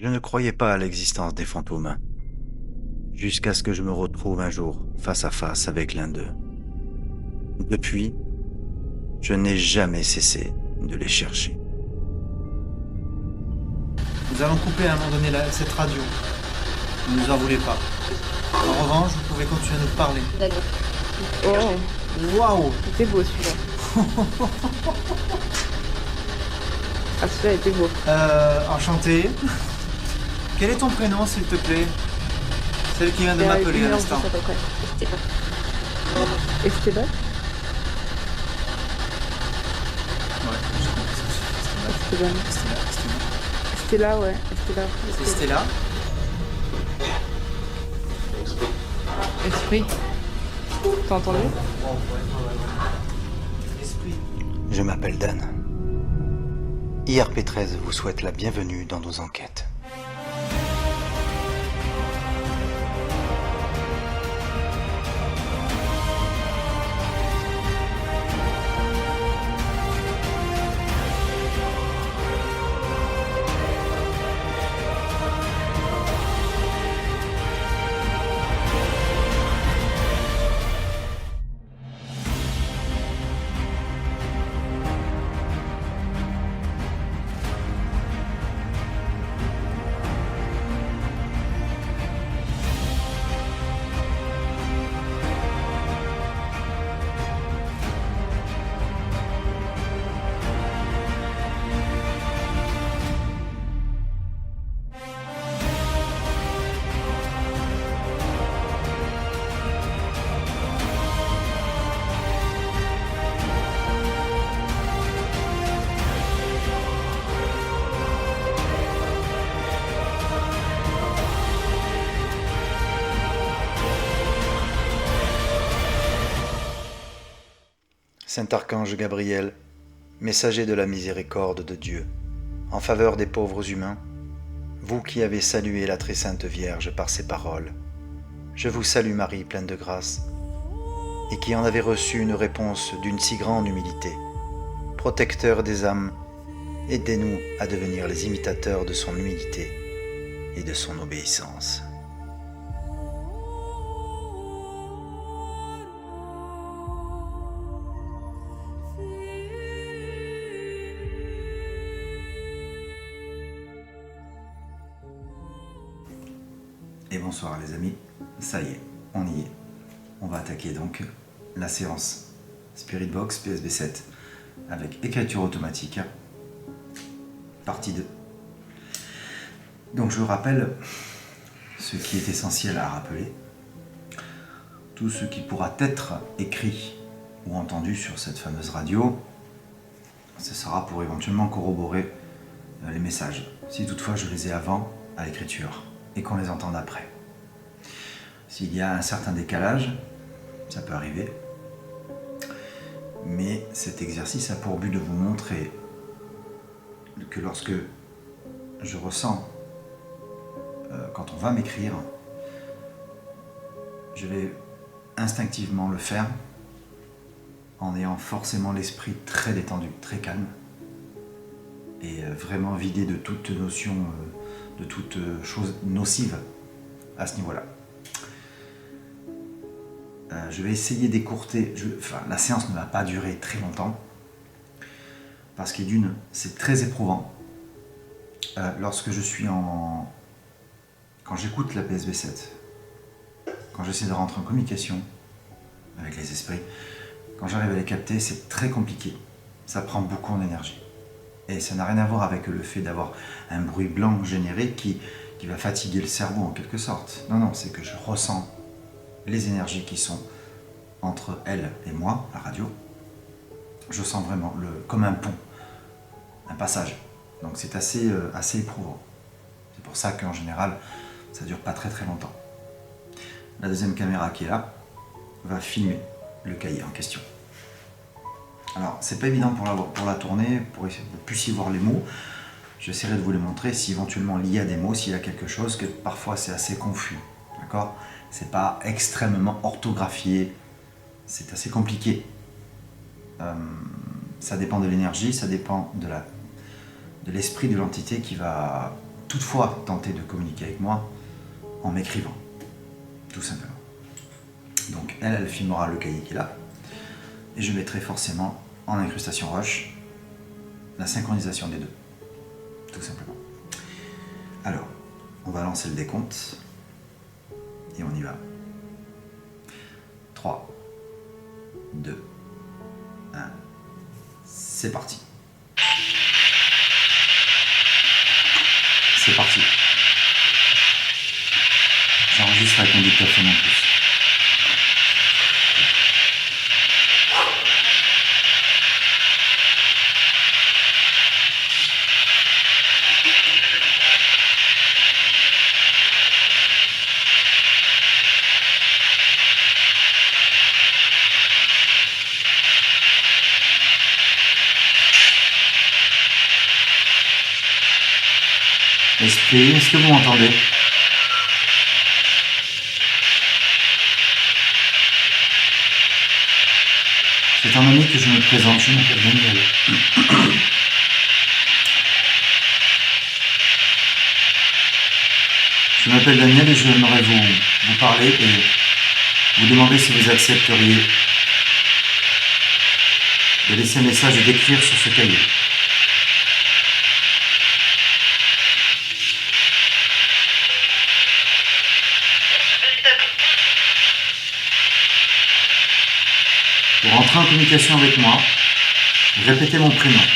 Je ne croyais pas à l'existence des fantômes, jusqu'à ce que je me retrouve un jour face à face avec l'un d'eux. Depuis, je n'ai jamais cessé de les chercher. Nous allons couper à un moment donné cette radio. Ne nous en voulez pas. En revanche, vous pouvez continuer à nous parler. D'accord. Oh, Waouh! c'était beau celui-là. Ah, celui-là était beau. Enchanté. Quel est ton prénom, s'il te plaît? Celle qui vient de m'appeler à l'instant. À peu près. Esteban. Esteban? Ouais, je comprends. Esteban. Stella, ouais. Stella. C'est Stella. Esprit. T'as entendu? Esprit. Je m'appelle Dan. IRP13 vous souhaite la bienvenue dans nos enquêtes. Saint Archange Gabriel, messager de la miséricorde de Dieu, en faveur des pauvres humains, vous qui avez salué la très sainte Vierge par ses paroles, je vous salue Marie pleine de grâce, et qui en avez reçu une réponse d'une si grande humilité. Protecteur des âmes, aidez-nous à devenir les imitateurs de son humilité et de son obéissance. Et bonsoir les amis, ça y est, on y est. On va attaquer donc la séance Spirit Box PSB 7 avec écriture automatique, partie 2. Donc je rappelle ce qui est essentiel à rappeler. Tout ce qui pourra être écrit ou entendu sur cette fameuse radio, ce sera pour éventuellement corroborer les messages, si toutefois je les ai avant à l'écriture et qu'on les entende après. S'il y a un certain décalage, ça peut arriver, mais cet exercice a pour but de vous montrer que lorsque je ressens, quand on va m'écrire, je vais instinctivement le faire en ayant forcément l'esprit très détendu, très calme et vraiment vidé de toute notion, de toute chose nocive à ce niveau-là. Je vais essayer d'écourter, la séance ne va pas durer très longtemps parce que d'une, c'est très éprouvant. Lorsque je suis quand j'écoute la PSB 7, quand j'essaie de rentrer en communication avec les esprits, quand j'arrive à les capter, c'est très compliqué. Ça prend beaucoup en énergie. Et ça n'a rien à voir avec le fait d'avoir un bruit blanc généré qui va fatiguer le cerveau en quelque sorte. Non, c'est que je ressens les énergies qui sont entre elle et moi, la radio. Je sens vraiment comme un pont, un passage. Donc c'est assez éprouvant. C'est pour ça qu'en général, ça ne dure pas très très longtemps. La deuxième caméra qui est là va filmer le cahier en question. Alors, c'est pas évident pour la tourner, pour que vous puissiez voir les mots. J'essaierai de vous les montrer si éventuellement il y a des mots, s'il y a quelque chose, que parfois c'est assez confus. D'accord ? C'est pas extrêmement orthographié, c'est assez compliqué. Ça dépend de l'énergie, ça dépend de l'esprit de l'entité qui va toutefois tenter de communiquer avec moi en m'écrivant, tout simplement. Donc elle filmera le cahier qu'il a, et je mettrai forcément en incrustation roche la synchronisation des deux, tout simplement. Alors, on va lancer le décompte, et on y va. 3, 2, 1, c'est parti. C'est parti. J'enregistre avec mon dictaphone en plus. Esprit, est-ce que vous m'entendez? C'est un ami que je me présente, je m'appelle Daniel. Je m'appelle Daniel et j'aimerais vous parler et vous demander si vous accepteriez de laisser un message et d'écrire sur ce cahier. Pour entrer en communication avec moi, répétez mon prénom.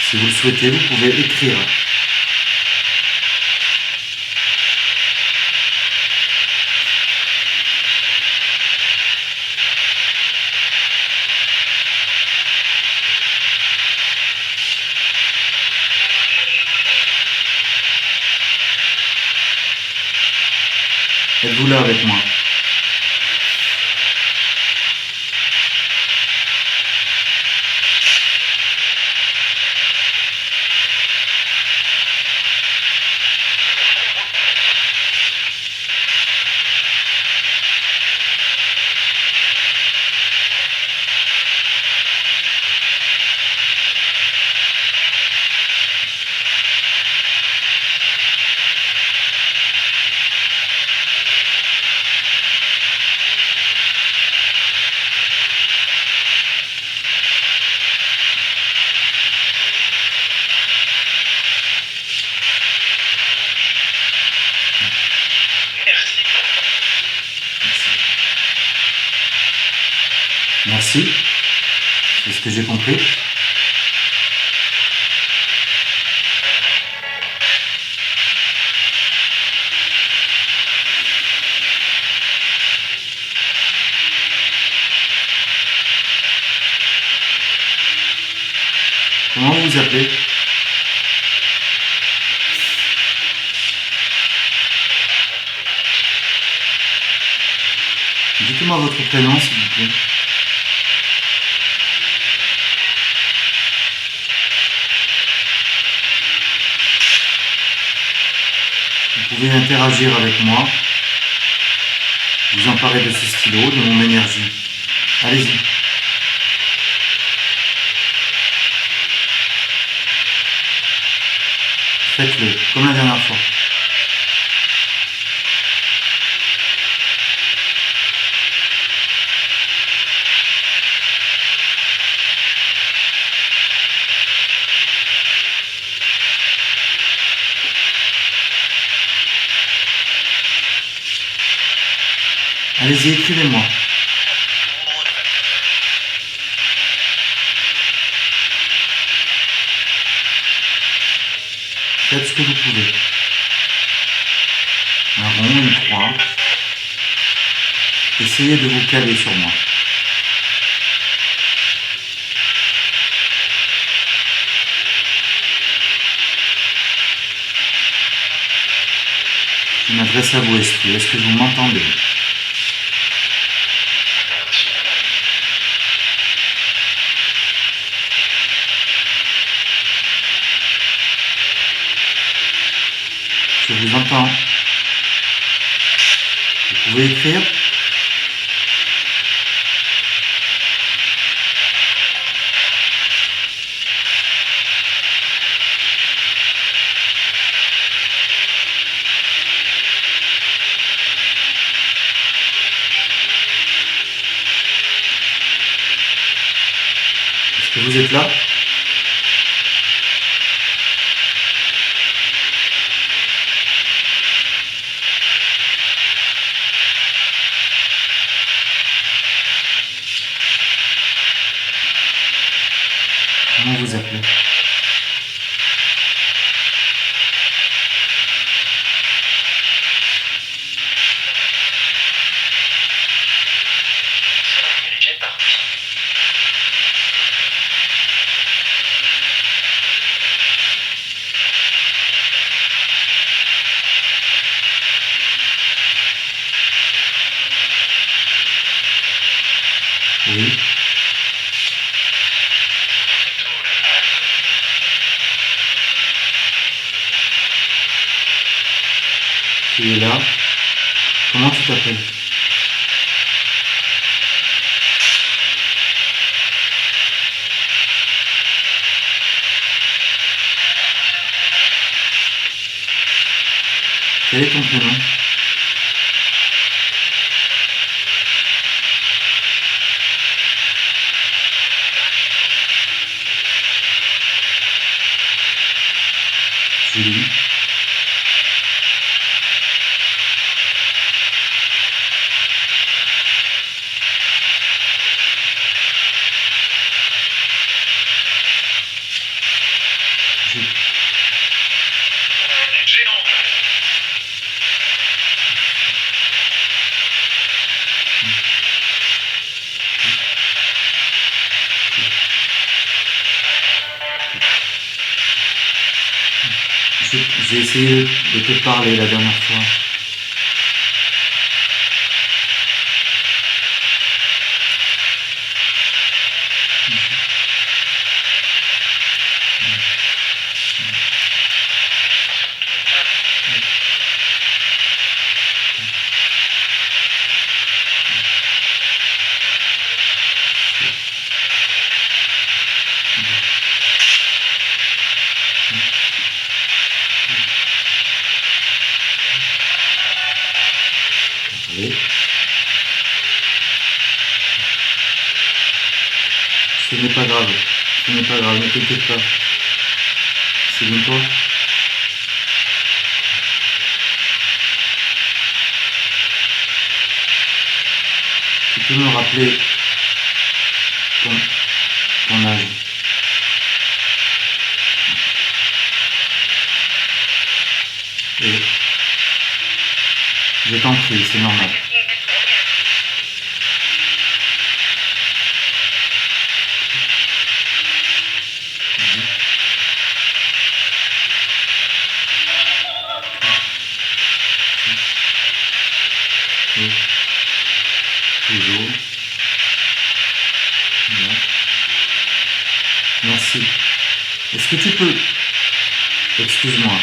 Si vous le souhaitez, vous pouvez écrire. Êtes-vous là avec moi? Merci, c'est ce que j'ai compris. Comment vous vous appelez? Dites-moi votre prénom, s'il vous plaît. Vous pouvez interagir avec moi, vous emparer de ce stylo, de mon énergie. Allez-y. Faites-le, comme la dernière fois. Allez-y, écrivez-moi. Faites ce que vous pouvez. Un rond, une croix. Essayez de vous caler sur moi. Je m'adresse à vous, esprit. Est-ce que vous m'entendez? Je vous entends. Vous pouvez écrire. que vous êtes là? Comment vous appelez? Oui. Tu es là? Comment tu t'appelles? Quel est ton prénom? Julie. J'ai essayé de te parler la dernière fois. Oui. Ce n'est pas grave. Ce n'est pas grave, ne t'inquiète pas. C'est bien toi? Tu peux me rappeler ton âge? Et je t'en prie, c'est normal. Oui. Toujours. Bien. Merci. Est-ce que tu peux... Excuse-moi.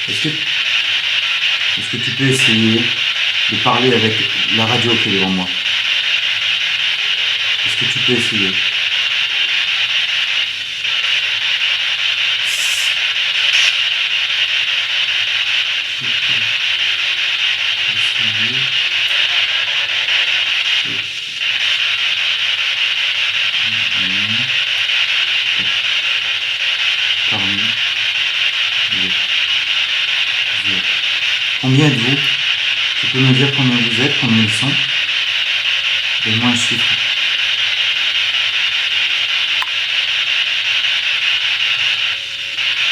Est-ce que tu peux essayer de parler avec la radio qui est devant moi? Est-ce que tu peux essayer? Combien êtes-vous? Tu peux me dire combien vous êtes, combien ils sont? Donne-moi un chiffre.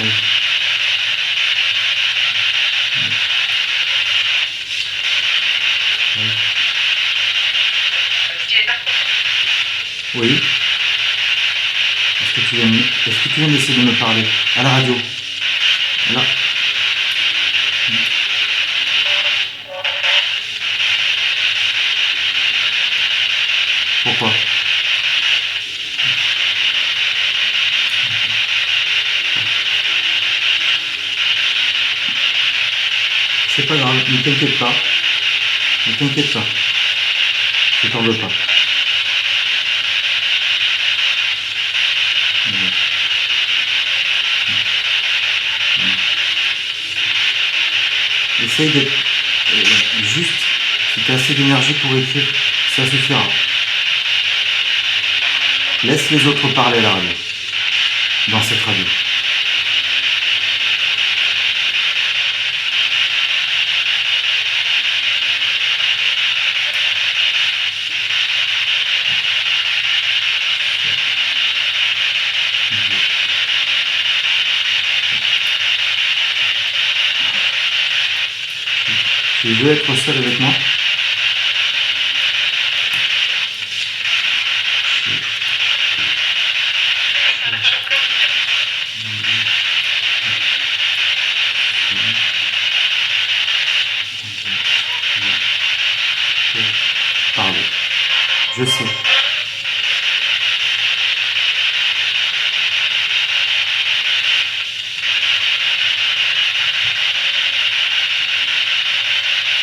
Oui. Oui. Est-ce que tu viens d'essayer de me parler à la radio? Là. Pourquoi? C'est pas grave, ne t'inquiète pas. Ne t'inquiète pas. Je t'en veux pas. Essaye d'être juste, si tu as assez d'énergie pour écrire, ça suffira. Laisse les autres parler à la radio, dans cette radio. Tu veux être seul avec moi? Parler. Je sais.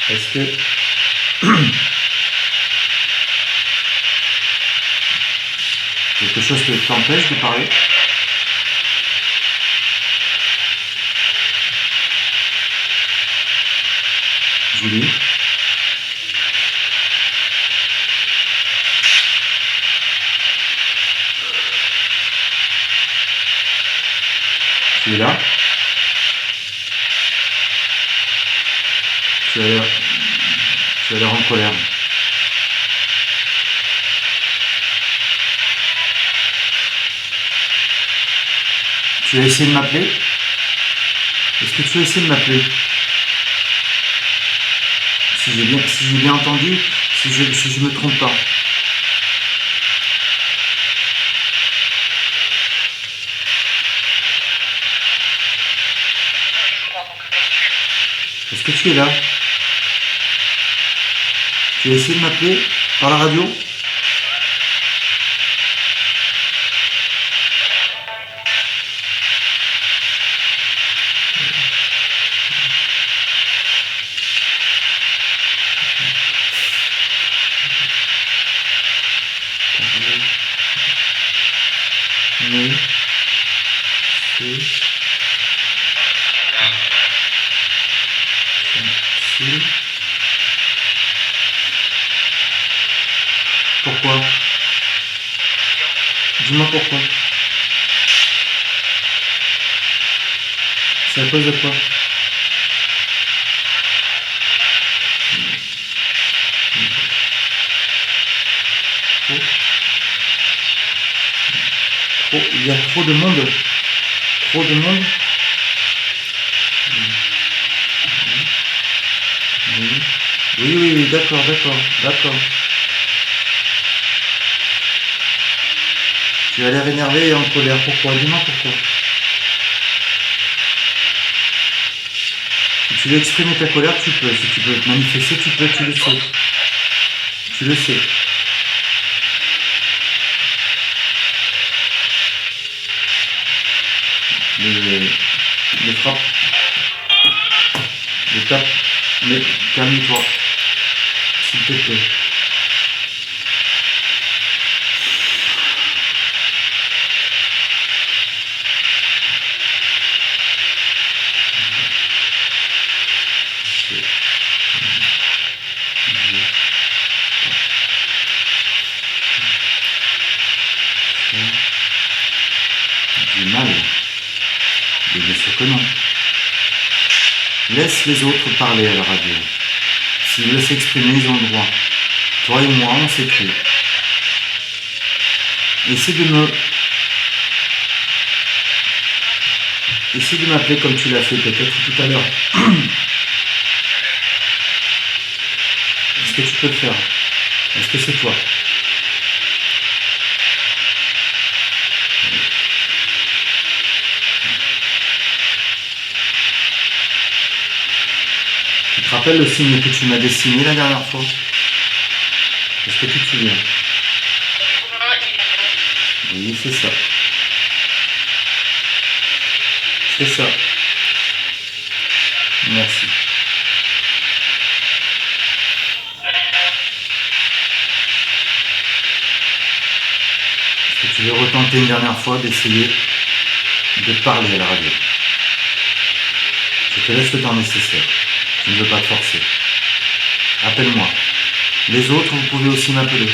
Est-ce que quelque chose qui t'empêche de parler? Julie? Tu es là? Tu as l'air en colère. Tu as essayé de m'appeler? Est-ce que tu as essayé de m'appeler? Si j'ai bien entendu, si je me trompe pas. Est-ce que tu es là? Tu as essayé de m'appeler par la radio? Oui. Pourquoi? Dis-moi pourquoi. C'est à cause de quoi? Il y a trop de monde. Trop de monde. Oui, d'accord. Tu as l'air énervé et en colère. Pourquoi? Dis-moi pourquoi. Si tu veux exprimer ta colère, tu peux. Si tu veux te manifester, tu peux, tu le sais. Tu le sais. Les frappes, les tapes, mais calme-toi, s'il te plaît. Du mal. Et bien sûr que non. Laisse les autres parler à la radio. S'ils veulent s'exprimer, ils ont le droit. Toi et moi, on s'écrit. Essaie de m'appeler comme tu l'as fait peut-être tout à l'heure. Est-ce que tu peux le faire? Est-ce que c'est toi? Tu te rappelles le signe que tu m'as dessiné la dernière fois? Est-ce que tu te souviens? Oui, c'est ça. C'est ça. Merci. Est-ce que tu veux retenter une dernière fois d'essayer de parler à la radio? Je te laisse le temps nécessaire. Je ne veux pas te forcer. Appelle-moi. Les autres, vous pouvez aussi m'appeler.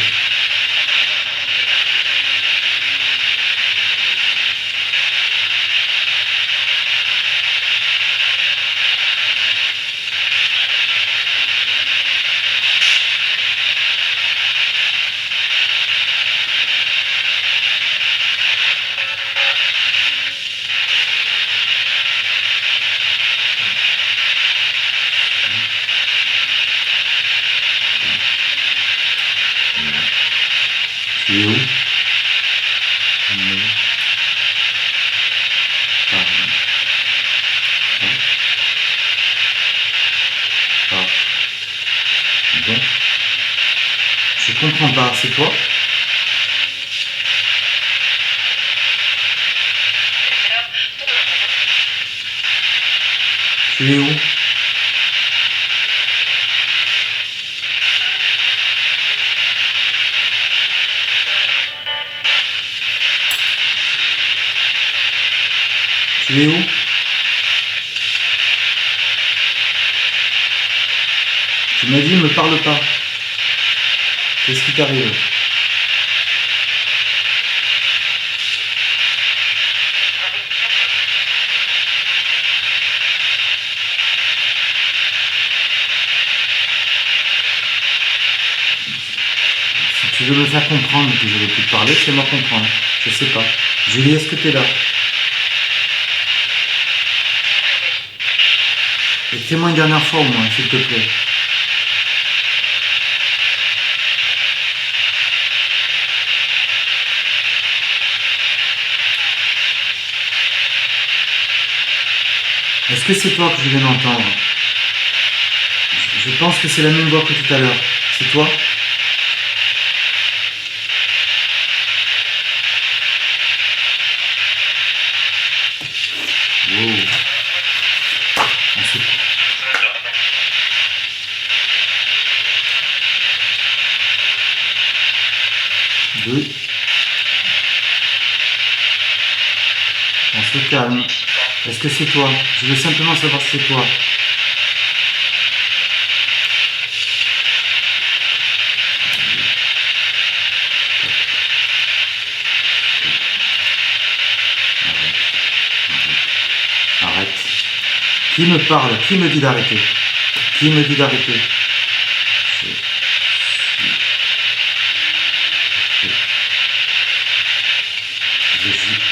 comprends pas, c'est toi? Tu es où? Tu es où? Tu m'as dit, me parle pas. Qu'est-ce qui t'arrive? Si tu veux me faire comprendre que je vais plus te parler, fais-moi comprendre. Je sais pas. Julie, est-ce que tu es là? Et fais-moi une dernière fois au moins, s'il te plaît. Est-ce que c'est toi que je viens d'entendre? Je pense que c'est la même voix que tout à l'heure. C'est toi? Wow. Ensuite. Deux. On se calme. Est-ce que c'est toi? Je veux simplement savoir si c'est toi. Arrête. Qui me parle? Qui me dit d'arrêter? Qui me dit d'arrêter?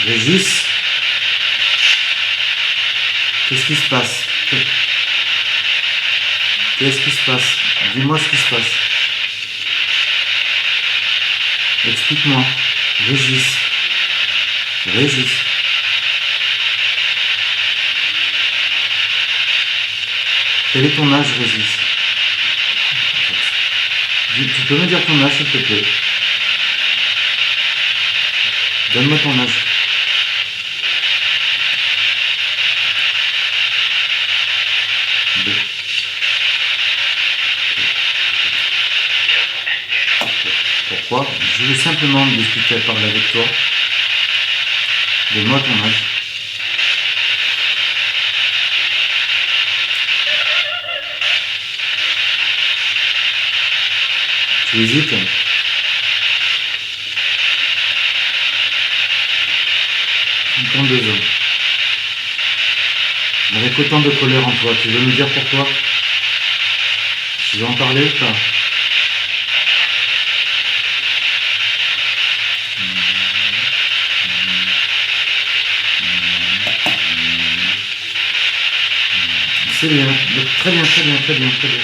Régis? Qu'est-ce qui se passe? Qu'est-ce qui se passe? Dis-moi ce qui se passe. Explique-moi. Régis. Régis. Quel est ton âge, Régis? Tu peux me dire ton âge, s'il te plaît? Donne-moi ton âge. Pourquoi? Je veux simplement discuter, parler avec toi. Donne-moi ton âge. Tu hésites? Dans 2 ans. Avec autant de colère en toi, tu veux me dire pourquoi? Tu veux en parler ou pas? C'est bien, très bien, très bien, très bien, très bien.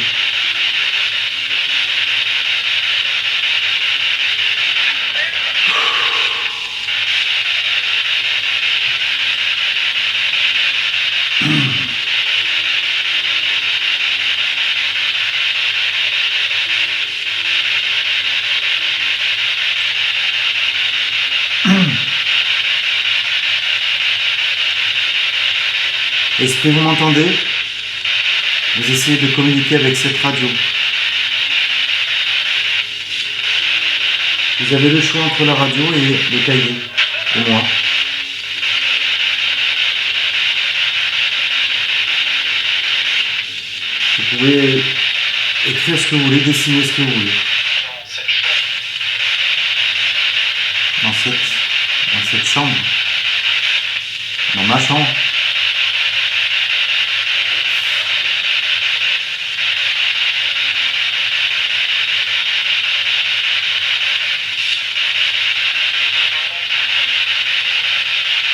Esprit, vous m'entendez? Vous essayez de communiquer avec cette radio. Vous avez le choix entre la radio et le cahier, et moi. Vous pouvez écrire ce que vous voulez, dessiner ce que vous voulez. Dans cette chambre. Dans ma chambre.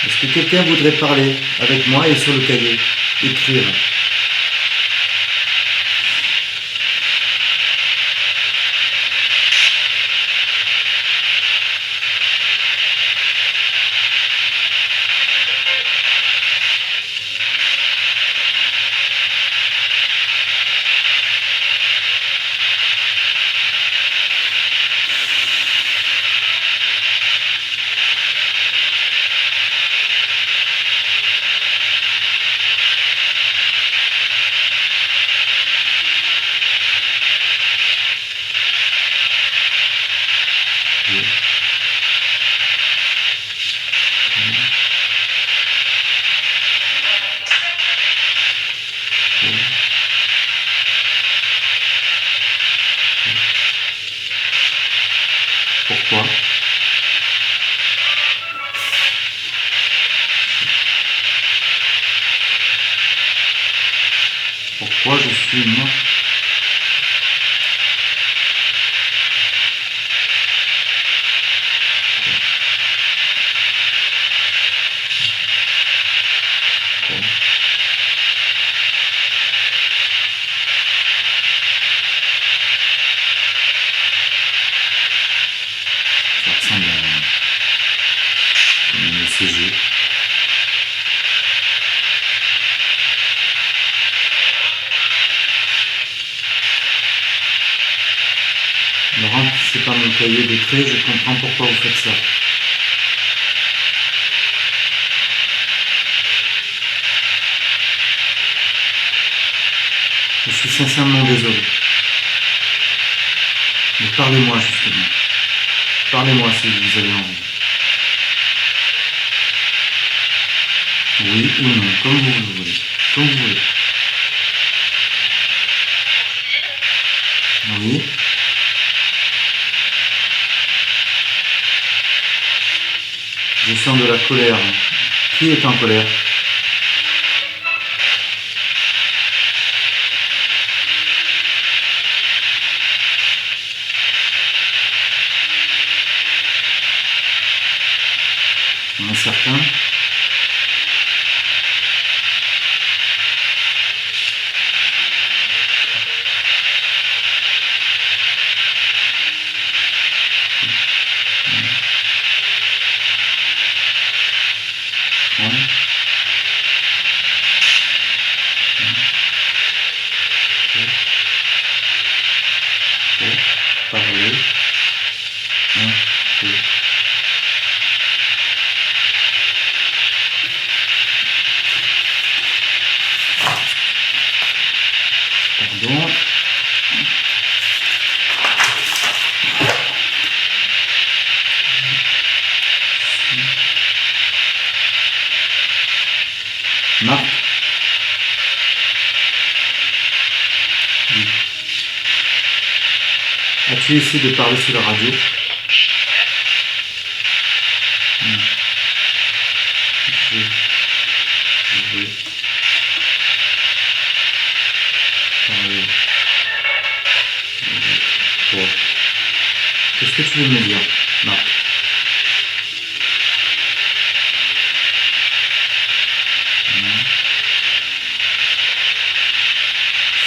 Est-ce que quelqu'un voudrait parler avec moi et sur le cahier, écrire? Pourquoi je suis moi? Ça ressemble à comme une ECG. Ne remplissez pas mon cahier de traits, je comprends pourquoi vous faites ça. Je suis sincèrement désolé. Mais parlez-moi justement. Parlez-moi si vous avez envie. Oui ou non, comme vous le voulez. Comme vous voulez. Oui. Je sens de la colère. Qui est en colère? Il y en a certains. Parler un peu. Pardon. Marc. Oui. As-tu essayé de parler sur la radio? Je vais parler avec toi. Qu'est-ce que tu veux me dire, Marc?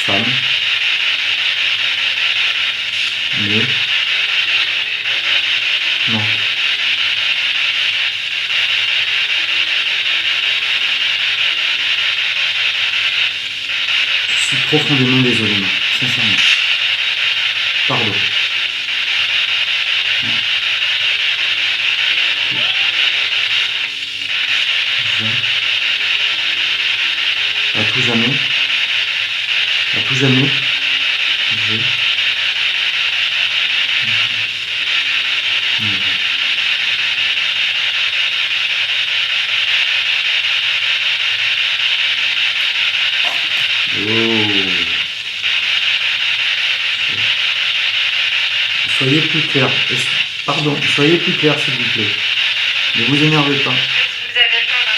Femme. Mais non. Je suis profondément désolé, Marc, sincèrement. Pardon. À tout jamais. À tout jamais. Soyez plus clair. Pardon, soyez plus clair s'il vous plaît. Ne vous énervez pas. Vous avez le temps, là.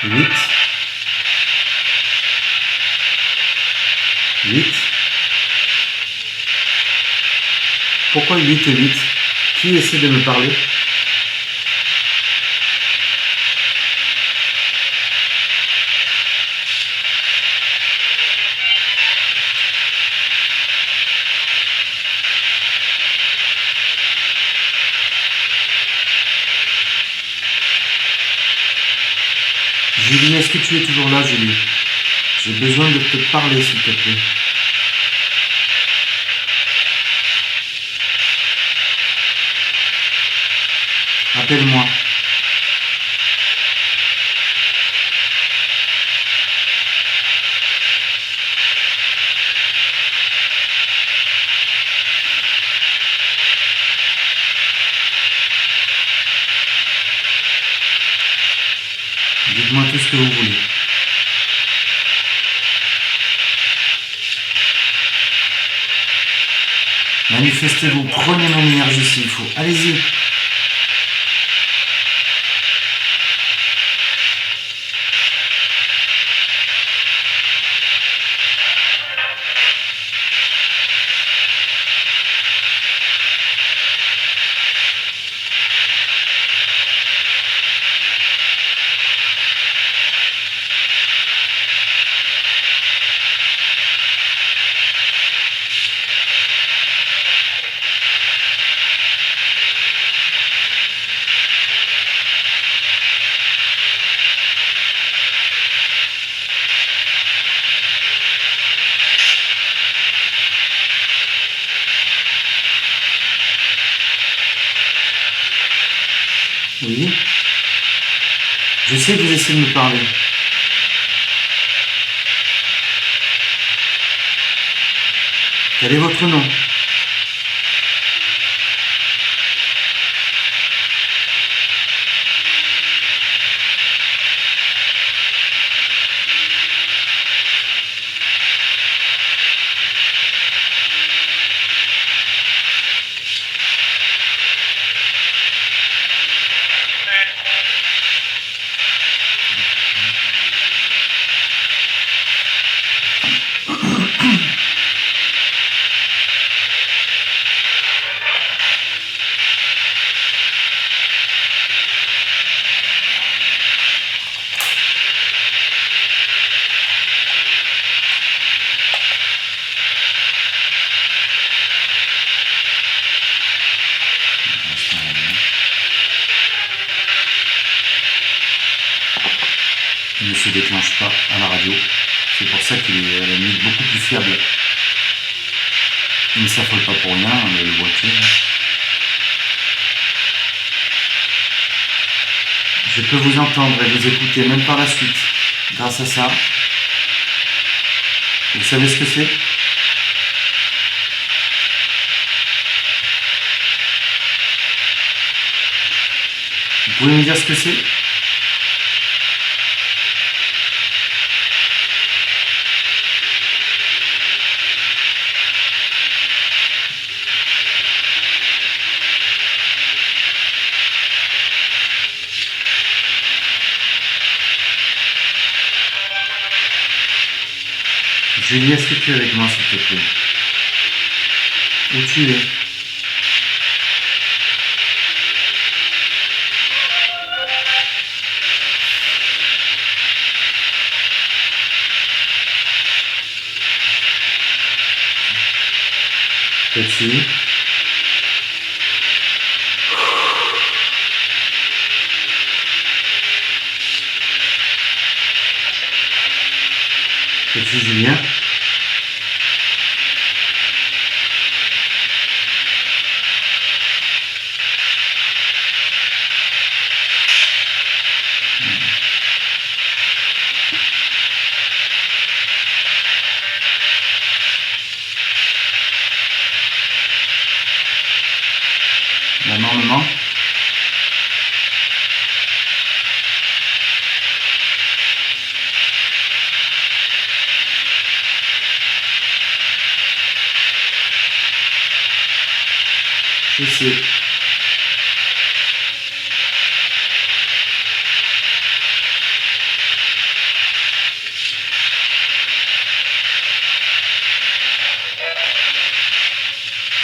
8. 8. Pourquoi 8 et 8? Qui essaie de me parler? Julie, est-ce que tu es toujours là, Julie? J'ai besoin de te parler, s'il te plaît. Appelle-moi. Dites-moi tout ce que vous voulez. Manifestez-vous, prenez mon énergie s'il faut. Allez-y. Oui. Je sais que vous essayez de me parler. Quel est votre nom? Il ne se déclenche pas à la radio. C'est pour ça qu'il est à la limite beaucoup plus fiable. Il ne s'affole pas pour rien, le boîtier. Je peux vous entendre et vous écouter même par la suite, grâce à ça. Vous savez ce que c'est? Vous pouvez me dire ce que c'est? Julie, est-ce que tu es avec moi, s'il te plaît? Où tu es? Petit. Petit Julien. La main me manque. Je sais.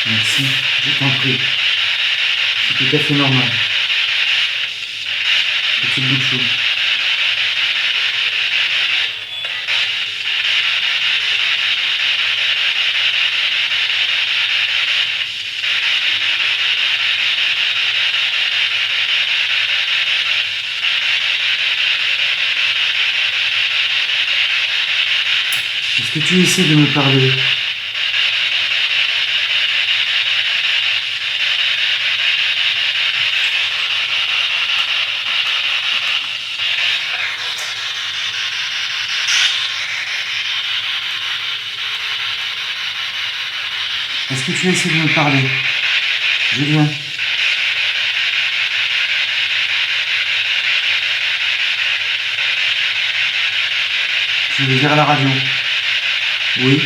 Merci, je t'en prie. C'est tout à fait normal. Petite bouchou. Est-ce que tu essaies de me parler? Est-ce que tu essaies de me parler? Julien? Tu veux dire à la radio? Oui.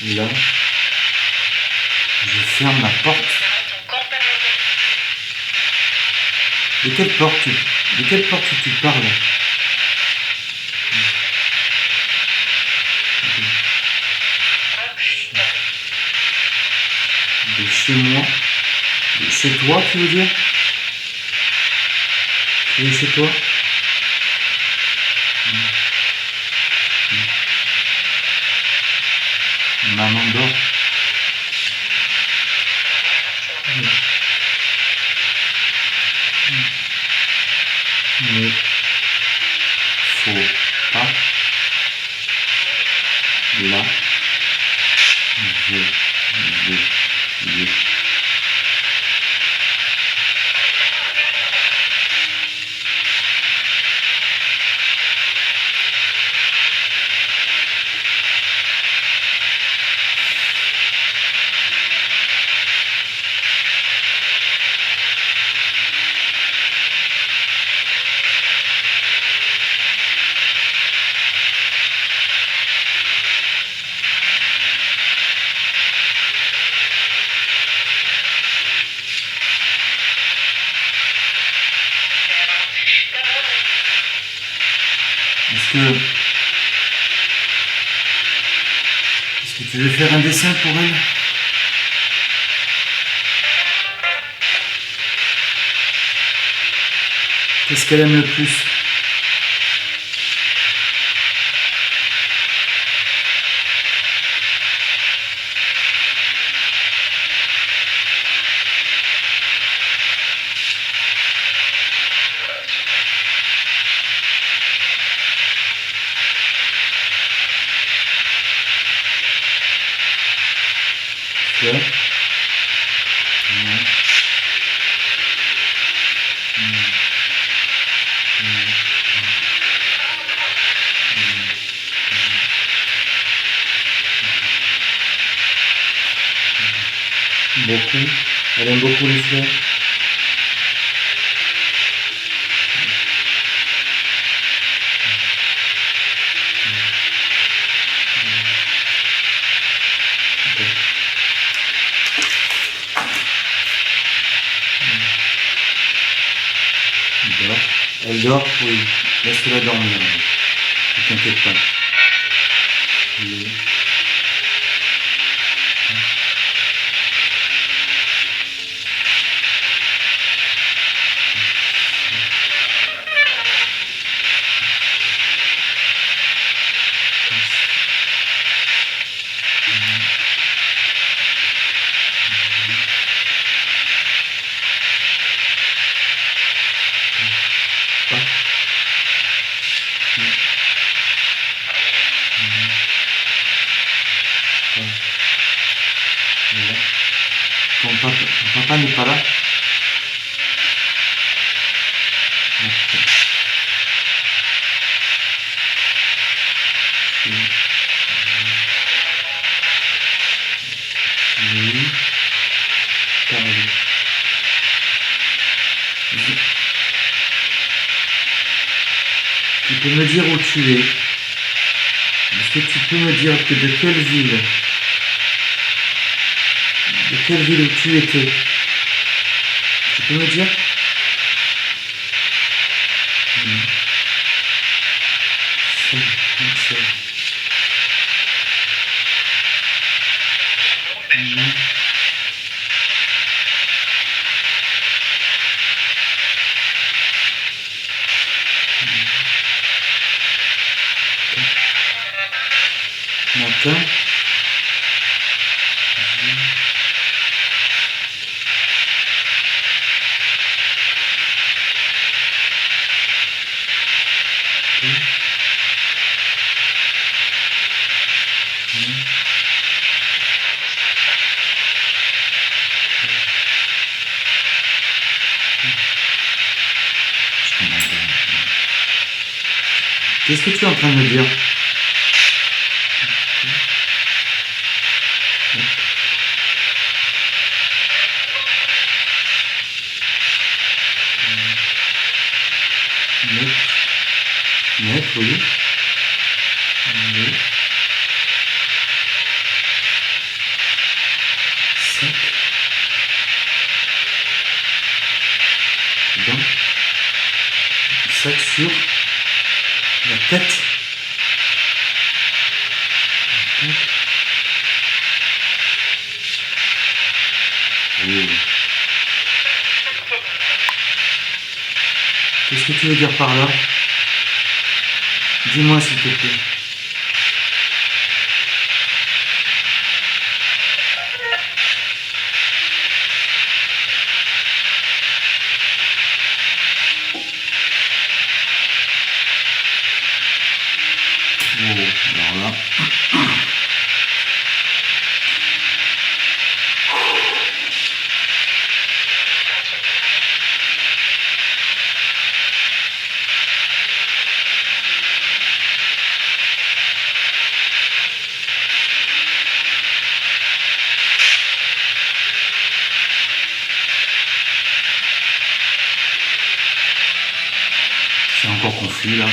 Là, je ferme la porte. De quelle porte tu parles? De chez moi? De chez toi, tu veux dire? Tu es chez toi? Maman dort. Mais faut pas. Là, je. Est-ce que tu veux faire un dessin pour elle? Qu'est-ce qu'elle aime le plus? Ouais. Beaucoup. Elle aime beaucoup les fleurs. Elle dort, oui. Laisse-la dormir. Ne t'inquiète pas. Oui. Ton papa n'est pas là? Oui. Parlez. Tu peux me dire où tu es? Est-ce que tu peux me dire que de quelle ville où tu étais? Tu peux me dire? Matin. Qu'est-ce que tu es en train de me dire? Oui. Oui. Sec. Dans. Sac sur la tête. Oui. Qu'est-ce que tu veux dire par là? Dis-moi s'il te plaît. Oh, alors là. C'est encore confus là.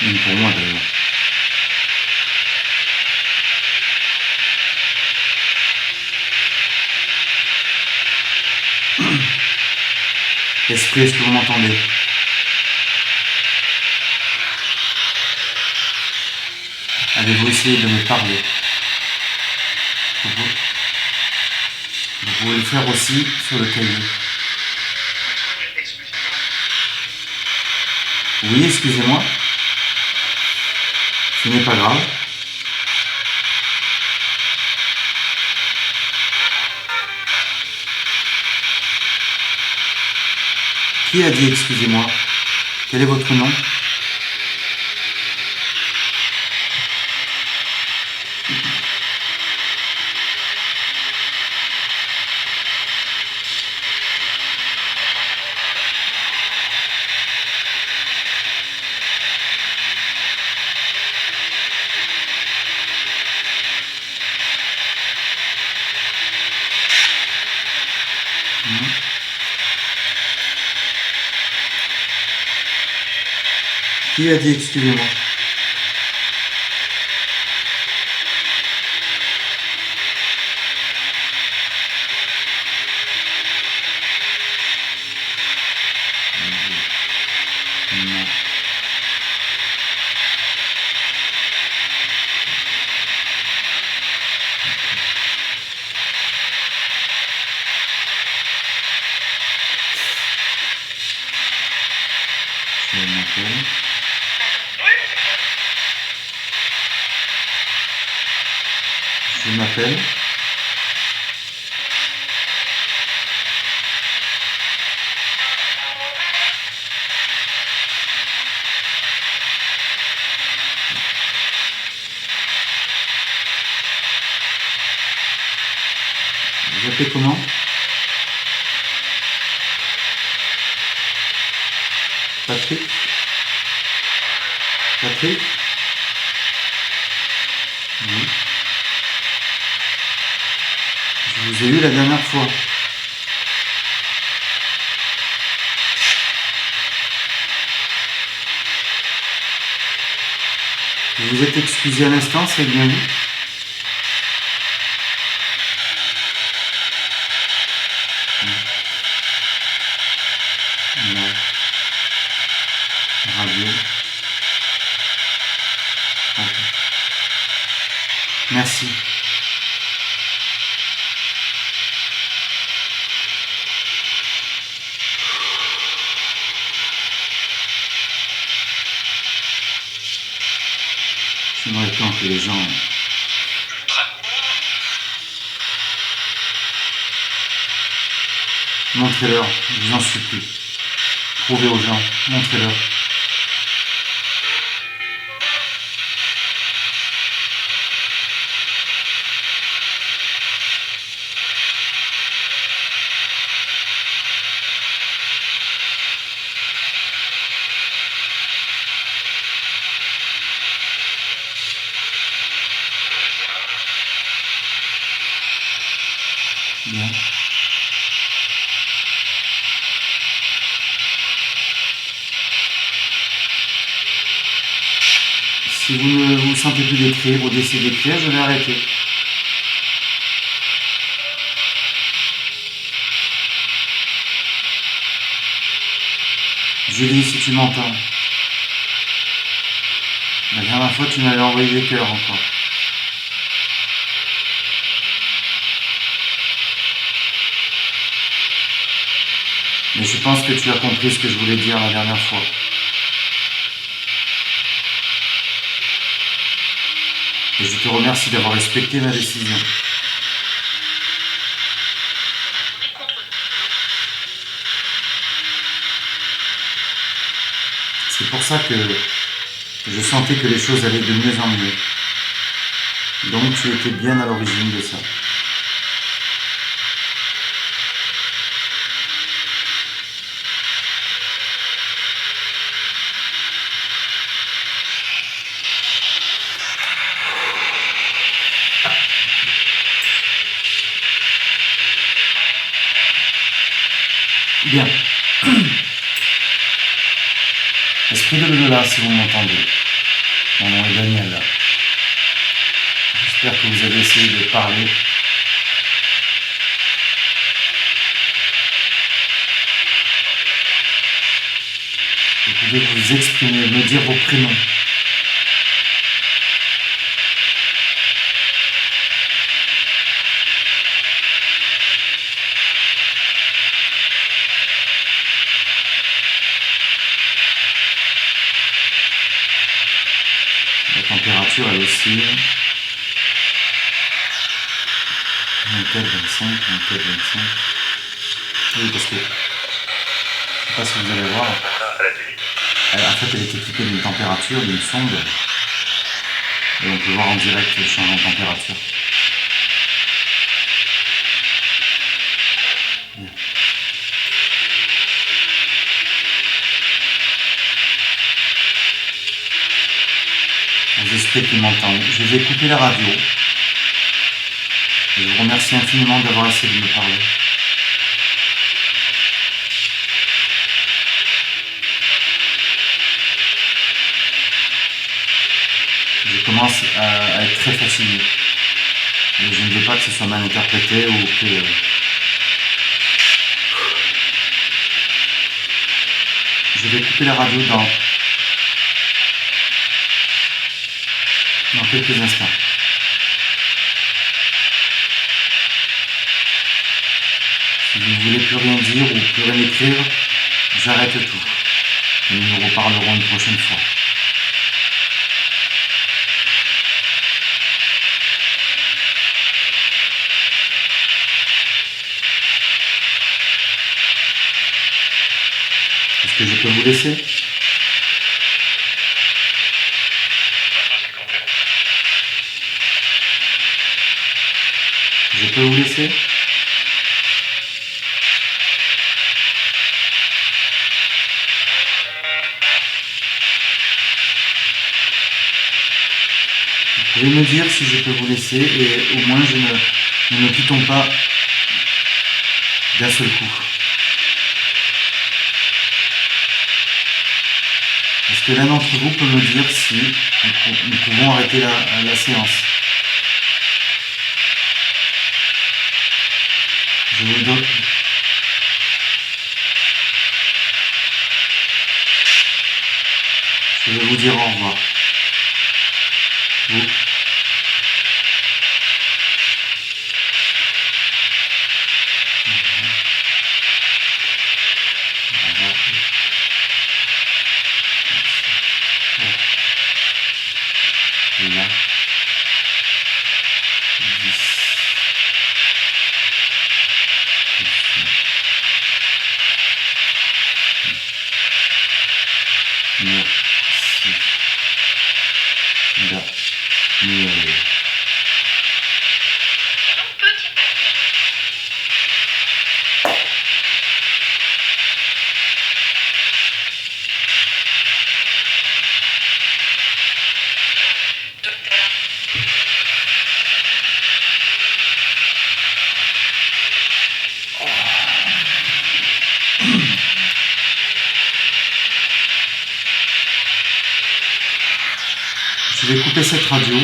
Même pour moi d'ailleurs. Esprit, est-ce que vous m'entendez? Avez-vous essayé de me parler? Vous pouvez le faire aussi sur le cahier. Oui, excusez-moi. Ce n'est pas grave. Qui a dit excusez-moi? Quel est votre nom? Qui a dit excusez-moi? Non. Je m'appelle. Je m'appelle. Vous appelez comment? Patrick? Patrick? Oui. Je vous ai eu la dernière fois. Vous vous êtes excusé à l'instant, c'est bien vu? Non. Radio. Ok. Merci. J'aimerais tant que les gens... Montrez-leur, je vous en supplie. Prouvez aux gens, montrez-leur. Bien. Si vous ne vous sentez plus d'écrire ou d'essayer d'écrire, je vais arrêter. Julie, si tu m'entends. La dernière fois, tu m'avais envoyé des cœurs encore. Mais je pense que tu as compris ce que je voulais dire la dernière fois. Et je te remercie d'avoir respecté ma décision. C'est pour ça que je sentais que les choses allaient de mieux en mieux. Donc tu étais bien à l'origine de ça. Bien. Esprit de l'au-delà, si vous m'entendez. Mon nom est Daniel. J'espère que vous avez essayé de parler. Vous pouvez vous exprimer, me dire vos prénoms. La température elle aussi. 24, 25, 24, 25. Oui, parce que je ne sais pas si vous allez voir. En fait, elle est équipée d'une température, d'une sonde. Et on peut voir en direct le changement de température. Bien. J'espère qu'il m'entend. Je vais couper la radio. Je vous remercie infiniment d'avoir essayé de me parler. Je commence à être très fatigué. Et je ne veux pas que ce soit mal interprété ou que... Je vais couper la radio dans quelques instants. Si vous ne voulez plus rien dire ou plus rien écrire, j'arrête tout. Et nous nous reparlerons une prochaine fois. Est-ce que je peux vous laisser ? Je peux vous laisser ? Vous pouvez me dire si je peux vous laisser et au moins nous ne quittons pas d'un seul coup. Est-ce que l'un d'entre vous peut me dire si nous pouvons arrêter la séance ? Je vous donne. Je vais vous dire au revoir. Vous. Là. 10. Merci. Daniel. Je vais couper cette radio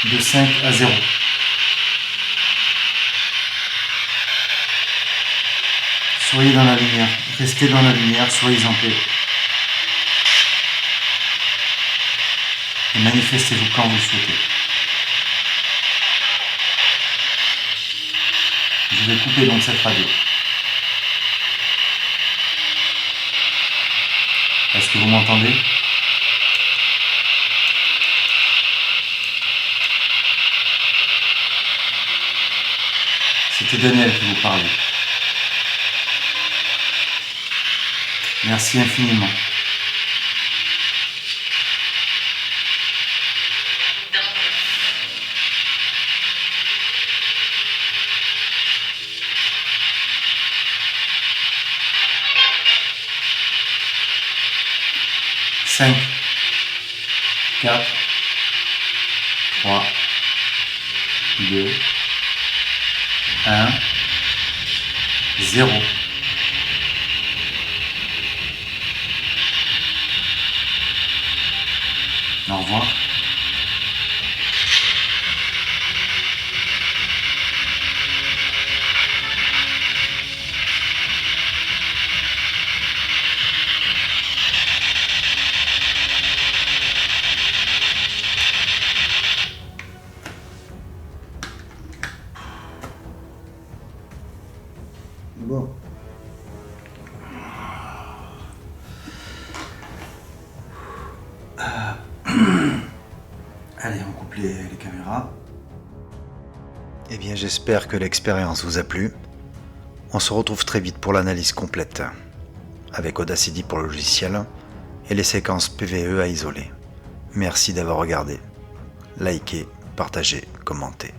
de 5 à 0. Soyez dans la lumière, restez dans la lumière, soyez en paix. Et manifestez-vous quand vous le souhaitez. Je vais couper donc cette radio. Est-ce que vous m'entendez? C'était Daniel qui vous parlait. Merci infiniment. Cinq, 4, 3, 2, 1, 0. Au revoir. Bon. Allez, on coupe les caméras. Eh bien, j'espère que l'expérience vous a plu. On se retrouve très vite pour l'analyse complète, avec Audacity pour le logiciel et les séquences PVE à isoler. Merci d'avoir regardé. Likez, partagez, commentez.